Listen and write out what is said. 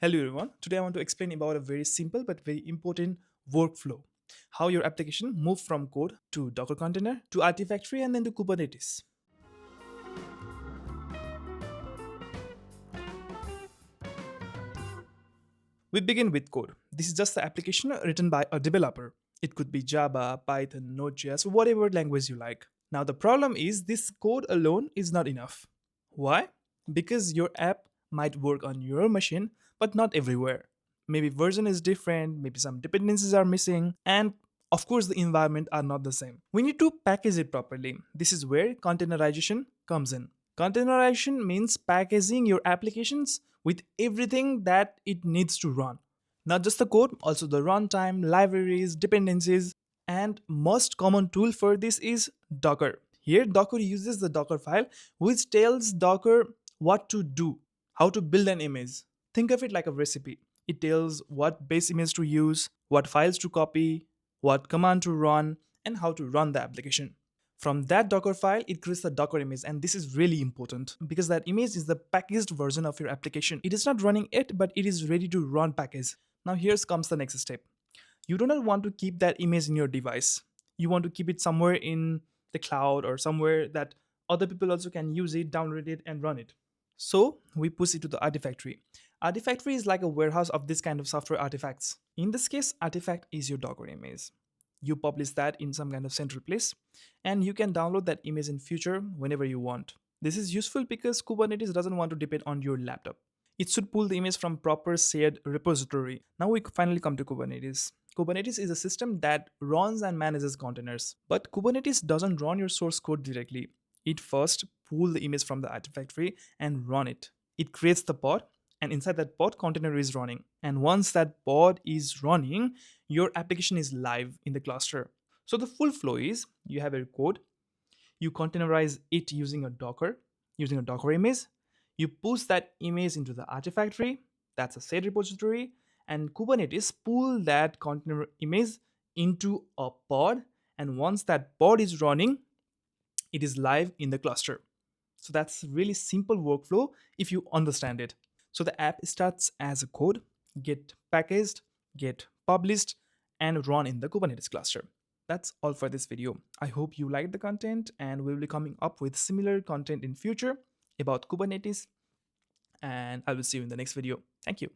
Hello everyone. Today I want to explain about a very simple but very important workflow. How your application moves from code to Docker container to Artifactory and then to Kubernetes. We begin with code. This is just the application written by a developer. It could be Java, Python, Node.js, whatever language you like. Now the problem is this code alone is not enough. Why? Because your app might work on your machine but not everywhere. Maybe version is different, maybe some dependencies are missing, and of course the environment are not the same. We need to package it properly. This is where containerization comes in. Containerization means packaging your applications with everything that it needs to run. Not just the code, also the runtime, libraries, dependencies, and most common tool for this is Docker. Here Docker uses the Dockerfile which tells Docker what to do, how to build an image. Think of it like a recipe. It tells what base image to use, what files to copy, what command to run, and how to run the application. From that Docker file, it creates the Docker image, and this is really important because that image is the packaged version of your application. It is not running it, but it is ready to run package. Now here comes the next step. You do not want to keep that image in your device. You want to keep it somewhere in the cloud or somewhere that other people also can use it, download it, and run it. So we push it to the Artifactory. Artifactory is like a warehouse of this kind of software artifacts. In this case, artifact is your Docker image. You publish that in some kind of central place, and you can download that image in future whenever you want. This is useful because Kubernetes doesn't want to depend on your laptop. It should pull the image from proper shared repository. Now we finally come to Kubernetes. Kubernetes is a system that runs and manages containers. But Kubernetes doesn't run your source code directly. It first pulls the image from the Artifactory and run it. It creates the pod, and inside that pod container is running. And once that pod is running, your application is live in the cluster. So the full flow is you have a code, you containerize it using a Docker image, you push that image into the Artifactory, that's a shared repository, and Kubernetes pull that container image into a pod, and once that pod is running, it is live in the cluster. So that's really simple workflow if you understand it. So the app starts as a code, get packaged, get published, and run in the Kubernetes cluster. That's all for this video. I hope you liked the content, and we will be coming up with similar content in future about Kubernetes, and I will see you in the next video. Thank you.